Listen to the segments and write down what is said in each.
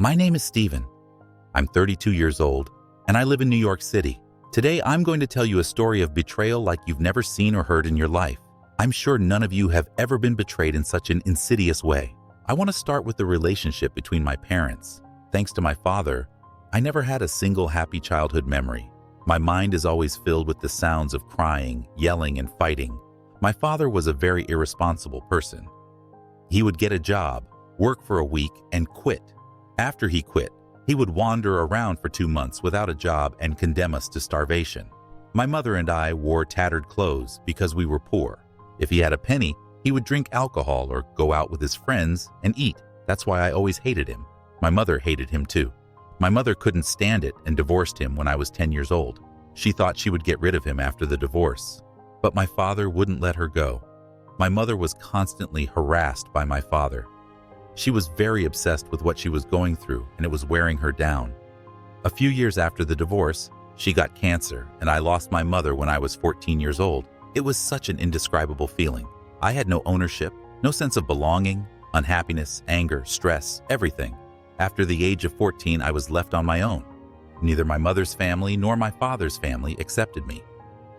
My name is Steven. I'm 32 years old, and I live in New York City. Today, I'm going to tell you a story of betrayal like you've never seen or heard in your life. I'm sure none of you have ever been betrayed in such an insidious way. I want to start with the relationship between my parents. Thanks to my father, I never had a single happy childhood memory. My mind is always filled with the sounds of crying, yelling, and fighting. My father was a very irresponsible person. He would get a job, work for a week, and quit. After he quit, he would wander around for 2 months without a job and condemn us to starvation. My mother and I wore tattered clothes because we were poor. If he had a penny, he would drink alcohol or go out with his friends and eat. That's why I always hated him. My mother hated him too. My mother couldn't stand it and divorced him when I was 10 years old. She thought she would get rid of him after the divorce. But my father wouldn't let her go. My mother was constantly harassed by my father. She was very obsessed with what she was going through, and it was wearing her down. A few years after the divorce, she got cancer, and I lost my mother when I was 14 years old. It was such an indescribable feeling. I had no ownership, no sense of belonging, unhappiness, anger, stress, everything. After the age of 14, I was left on my own. Neither my mother's family nor my father's family accepted me.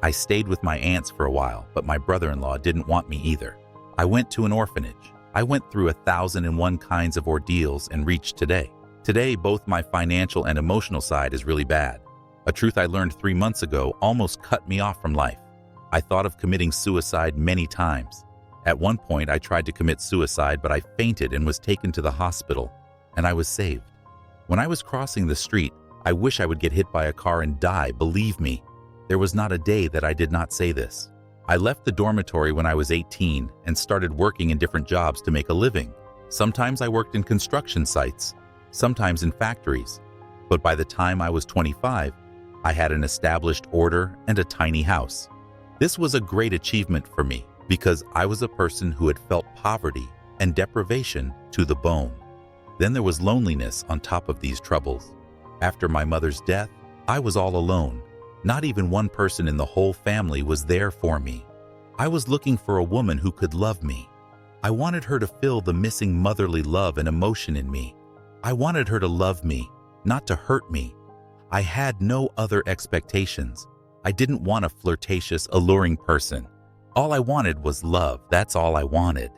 I stayed with my aunts for a while, but my brother-in-law didn't want me either. I went to an orphanage. I went through 1,001 kinds of ordeals and reached today. Today, both my financial and emotional side is really bad. A truth I learned 3 months ago almost cut me off from life. I thought of committing suicide many times. At one point, I tried to commit suicide, but I fainted and was taken to the hospital, and I was saved. When I was crossing the street, I wish I would get hit by a car and die, believe me. There was not a day that I did not say this. I left the dormitory when I was 18 and started working in different jobs to make a living. Sometimes I worked in construction sites, sometimes in factories. But by the time I was 25, I had an established order and a tiny house. This was a great achievement for me because I was a person who had felt poverty and deprivation to the bone. Then there was loneliness on top of these troubles. After my mother's death, I was all alone. Not even one person in the whole family was there for me. I was looking for a woman who could love me. I wanted her to fill the missing motherly love and emotion in me. I wanted her to love me, not to hurt me. I had no other expectations. I didn't want a flirtatious, alluring person. All I wanted was love. That's all I wanted.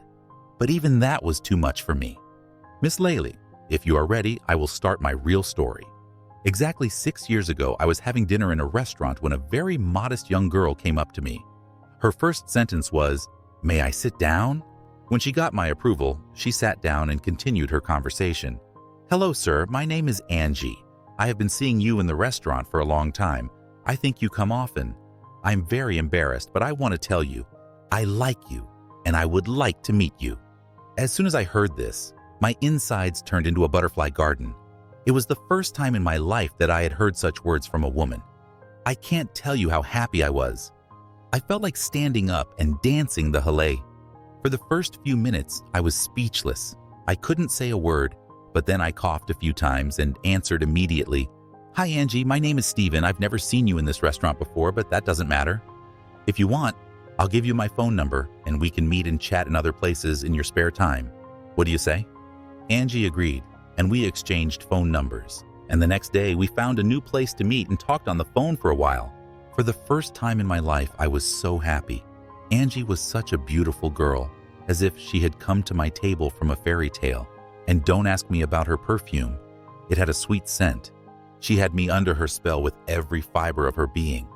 But even that was too much for me. Miss Laylee, if you are ready, I will start my real story. Exactly 6 years ago, I was having dinner in a restaurant when a very modest young girl came up to me. Her first sentence was, "May I sit down?" When she got my approval, she sat down and continued her conversation. "Hello, sir. My name is Angie. I have been seeing you in the restaurant for a long time. I think you come often. I'm very embarrassed, but I want to tell you, I like you, and I would like to meet you." As soon as I heard this, my insides turned into a butterfly garden. It was the first time in my life that I had heard such words from a woman. I can't tell you how happy I was. I felt like standing up and dancing the hallé. For the first few minutes, I was speechless. I couldn't say a word, but then I coughed a few times and answered immediately. "Hi, Angie. My name is Steven. I've never seen you in this restaurant before, but that doesn't matter. If you want, I'll give you my phone number, and we can meet and chat in other places in your spare time. What do you say?" Angie agreed, and we exchanged phone numbers. And the next day, we found a new place to meet and talked on the phone for a while. For the first time in my life, I was so happy. Angie was such a beautiful girl, as if she had come to my table from a fairy tale. And don't ask me about her perfume. It had a sweet scent. She had me under her spell with every fiber of her being.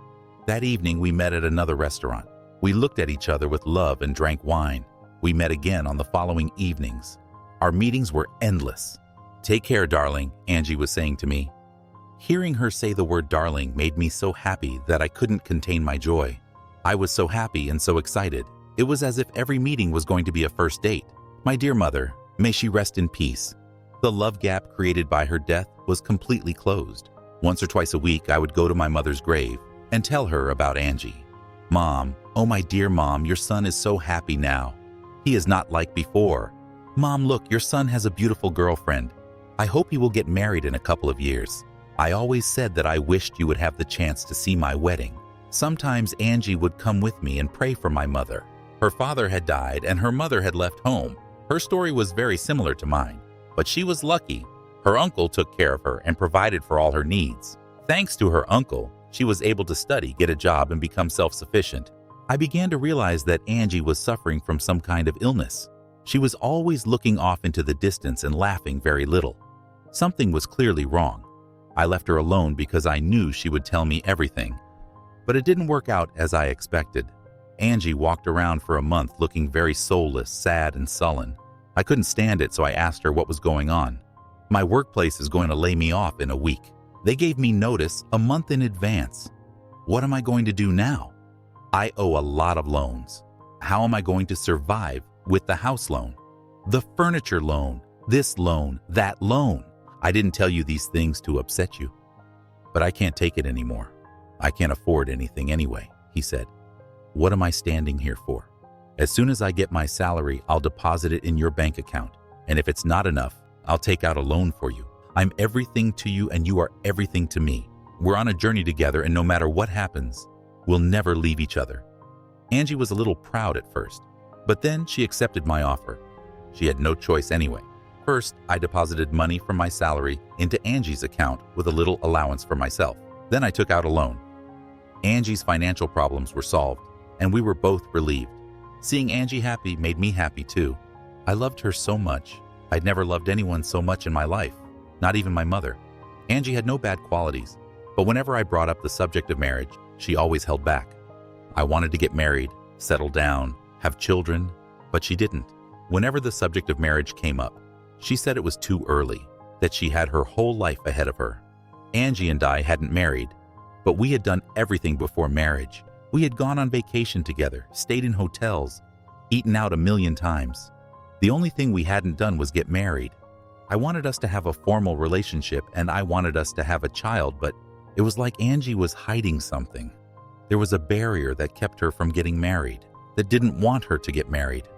That evening, we met at another restaurant. We looked at each other with love and drank wine. We met again on the following evenings. Our meetings were endless. "Take care, darling," Angie was saying to me. Hearing her say the word darling made me so happy that I couldn't contain my joy. I was so happy and so excited. It was as if every meeting was going to be a first date. My dear mother, may she rest in peace. The love gap created by her death was completely closed. Once or twice a week, I would go to my mother's grave and tell her about Angie. "Mom, oh my dear Mom, your son is so happy now. He is not like before. Mom, look, your son has a beautiful girlfriend. I hope he will get married in a couple of years. I always said that I wished you would have the chance to see my wedding." Sometimes Angie would come with me and pray for my mother. Her father had died and her mother had left home. Her story was very similar to mine, but she was lucky. Her uncle took care of her and provided for all her needs. Thanks to her uncle, she was able to study, get a job, and become self-sufficient. I began to realize that Angie was suffering from some kind of illness. She was always looking off into the distance and laughing very little. Something was clearly wrong. I left her alone because I knew she would tell me everything. But it didn't work out as I expected. Angie walked around for a month looking very soulless, sad, and sullen. I couldn't stand it, so I asked her what was going on. My workplace is going to lay me off in a week. They gave me notice a month in advance. What am I going to do now? I owe a lot of loans. How am I going to survive with the house loan, the furniture loan, this loan, that loan? I didn't tell you these things to upset you, but I can't take it anymore. I can't afford anything anyway, he said. What am I standing here for? As soon as I get my salary, I'll deposit it in your bank account. And if it's not enough, I'll take out a loan for you. I'm everything to you and you are everything to me. We're on a journey together, and no matter what happens, we'll never leave each other. Angie was a little proud at first, but then she accepted my offer. She had no choice anyway. First, I deposited money from my salary into Angie's account with a little allowance for myself. Then I took out a loan. Angie's financial problems were solved, and we were both relieved. Seeing Angie happy made me happy too. I loved her so much. I'd never loved anyone so much in my life, not even my mother. Angie had no bad qualities, but whenever I brought up the subject of marriage, she always held back. I wanted to get married, settle down, have children, but she didn't. Whenever the subject of marriage came up, she said it was too early, that she had her whole life ahead of her. Angie and I hadn't married, but we had done everything before marriage. We had gone on vacation together, stayed in hotels, eaten out 1,000,000 times. The only thing we hadn't done was get married. I wanted us to have a formal relationship and I wanted us to have a child, but it was like Angie was hiding something. There was a barrier that kept her from getting married, that didn't want her to get married.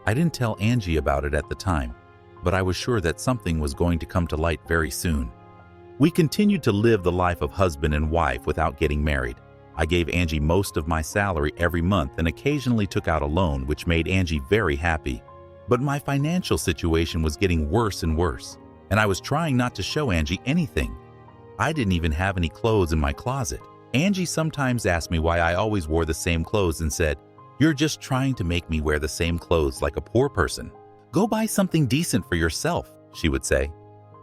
I didn't tell Angie about it at the time, but I was sure that something was going to come to light very soon. We continued to live the life of husband and wife without getting married. I gave Angie most of my salary every month and occasionally took out a loan, which made Angie very happy. But my financial situation was getting worse and worse, and I was trying not to show Angie anything. I didn't even have any clothes in my closet. Angie sometimes asked me why I always wore the same clothes and said, "You're just trying to make me wear the same clothes like a poor person. Go buy something decent for yourself," she would say.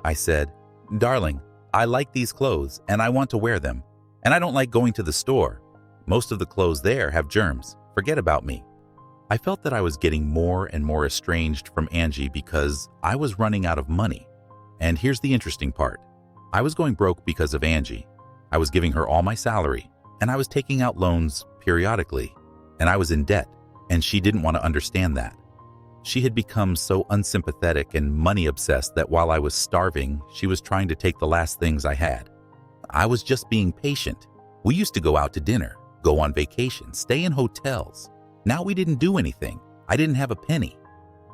I said, "Darling, I like these clothes and I want to wear them, and I don't like going to the store. Most of the clothes there have germs. Forget about me." I felt that I was getting more and more estranged from Angie because I was running out of money. And here's the interesting part. I was going broke because of Angie. I was giving her all my salary, and I was taking out loans periodically, and I was in debt, and she didn't want to understand that. She had become so unsympathetic and money-obsessed that while I was starving, she was trying to take the last things I had. I was just being patient. We used to go out to dinner, go on vacation, stay in hotels. Now we didn't do anything. I didn't have a penny.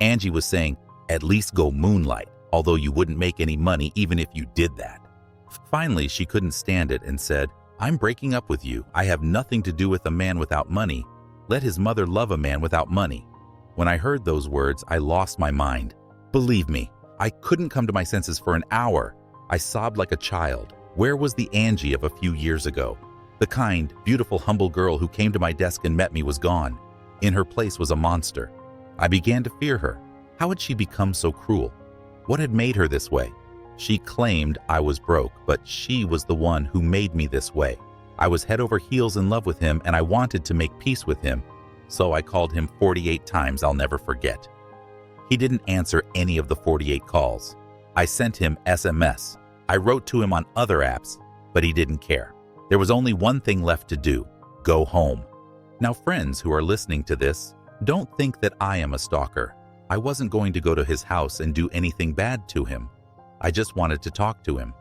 Angie was saying, "At least go moonlight, although you wouldn't make any money even if you did that." Finally, she couldn't stand it and said, "I'm breaking up with you. I have nothing to do with a man without money. Let his mother love a man without money." When I heard those words, I lost my mind. Believe me, I couldn't come to my senses for an hour. I sobbed like a child. Where was the Angie of a few years ago? The kind, beautiful, humble girl who came to my desk and met me was gone. In her place was a monster. I began to fear her. How had she become so cruel? What had made her this way? She claimed I was broke, but she was the one who made me this way. I was head over heels in love with him, and I wanted to make peace with him, so I called him 48 times I'll never forget. He didn't answer any of the 48 calls. I sent him SMS. I wrote to him on other apps, but he didn't care. There was only one thing left to do: go home. Now, friends who are listening to this, don't think that I am a stalker. I wasn't going to go to his house and do anything bad to him. I just wanted to talk to him.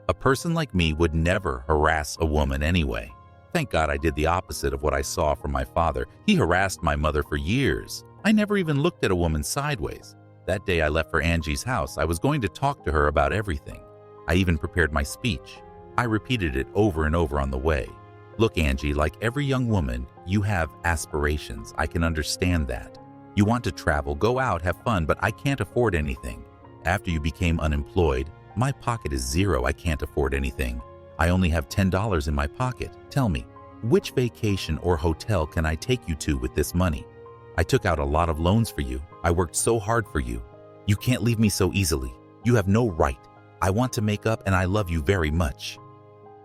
A person like me would never harass a woman anyway. Thank God I did the opposite of what I saw from my father. He harassed my mother for years. I never even looked at a woman sideways. That day I left for Angie's house, I was going to talk to her about everything. I even prepared my speech. I repeated it over and over on the way. Look, Angie, like every young woman, you have aspirations. I can understand that. You want to travel, go out, have fun, but I can't afford anything. After you became unemployed, My pocket is zero. I can't afford anything. I only have $10 in my pocket. Tell me, which vacation or hotel can I take you to with this money? I took out a lot of loans for you. I worked so hard for you. You can't leave me so easily. You have no right. I want to make up and I love you very much."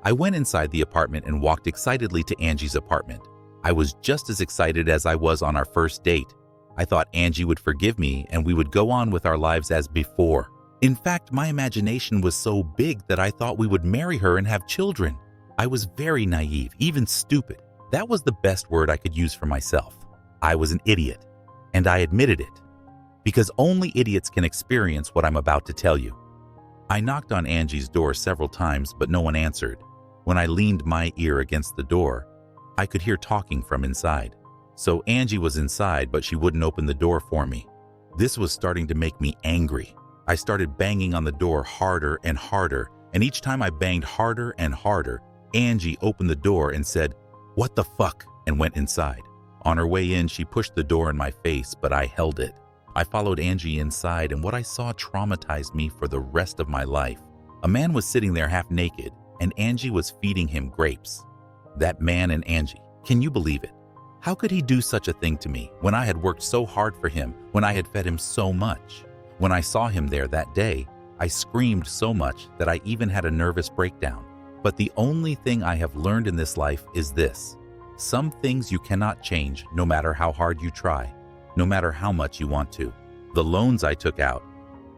I went inside the apartment and walked excitedly to Angie's apartment. I was just as excited as I was on our first date. I thought Angie would forgive me and we would go on with our lives as before. In fact, my imagination was so big that I thought we would marry her and have children. I was very naive, even stupid. That was the best word I could use for myself. I was an idiot, and I admitted it. Because only idiots can experience what I'm about to tell you. I knocked on Angie's door several times, but no one answered. When I leaned my ear against the door, I could hear talking from inside. So Angie was inside, but she wouldn't open the door for me. This was starting to make me angry. I started banging on the door harder and harder, and each time I banged harder and harder, Angie opened the door and said, "What the fuck?" and went inside. On her way in, she pushed the door in my face, but I held it. I followed Angie inside, and what I saw traumatized me for the rest of my life. A man was sitting there half naked, and Angie was feeding him grapes. That man and Angie, can you believe it? How could he do such a thing to me when I had worked so hard for him, when I had fed him so much? When I saw him there that day, I screamed so much that I even had a nervous breakdown. But the only thing I have learned in this life is this. Some things you cannot change no matter how hard you try, no matter how much you want to. The loans I took out,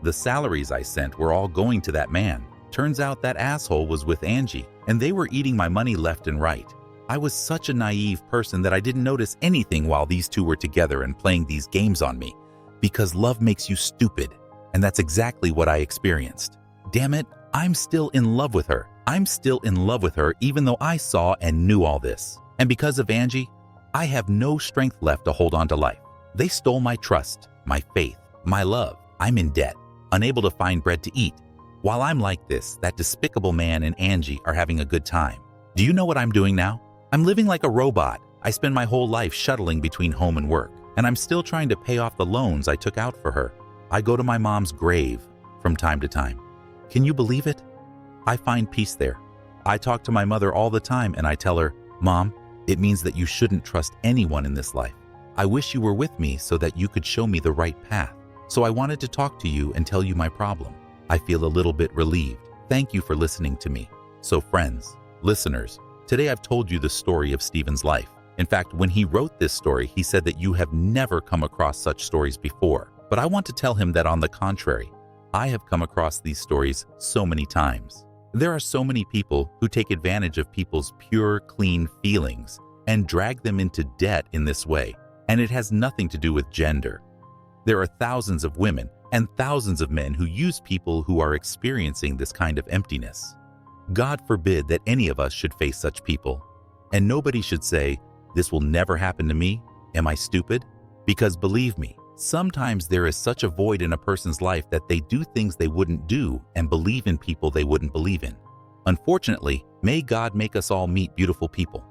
the salaries I sent were all going to that man. Turns out that asshole was with Angie, and they were eating my money left and right. I was such a naive person that I didn't notice anything while these two were together and playing these games on me. Because love makes you stupid, and that's exactly what I experienced. Damn it, I'm still in love with her. I'm still in love with her even though I saw and knew all this. And because of Angie, I have no strength left to hold on to life. They stole my trust, my faith, my love. I'm in debt, unable to find bread to eat. While I'm like this, that despicable man and Angie are having a good time. Do you know what I'm doing now? I'm living like a robot. I spend my whole life shuttling between home and work, and I'm still trying to pay off the loans I took out for her. I go to my mom's grave from time to time. Can you believe it? I find peace there. I talk to my mother all the time and I tell her, "Mom, it means that you shouldn't trust anyone in this life. I wish you were with me so that you could show me the right path. So I wanted to talk to you and tell you my problem. I feel a little bit relieved. Thank you for listening to me." So friends, listeners, today I've told you the story of Stephen's life. In fact, when he wrote this story, he said that you have never come across such stories before. But I want to tell him that on the contrary, I have come across these stories so many times. There are so many people who take advantage of people's pure, clean feelings and drag them into debt in this way, and it has nothing to do with gender. There are thousands of women and thousands of men who use people who are experiencing this kind of emptiness. God forbid that any of us should face such people. And nobody should say, "This will never happen to me. Am I stupid?" Because believe me, sometimes there is such a void in a person's life that they do things they wouldn't do and believe in people they wouldn't believe in. Unfortunately, may God make us all meet beautiful people.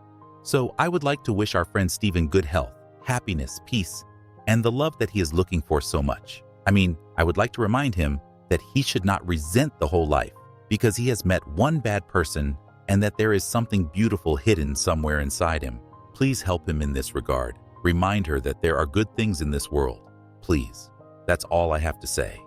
So I would like to wish our friend Stephen good health, happiness, peace, and the love that he is looking for so much. I would like to remind him that he should not resent the whole life because he has met one bad person and that there is something beautiful hidden somewhere inside him. Please help him in this regard. Remind her that there are good things in this world. Please. That's all I have to say.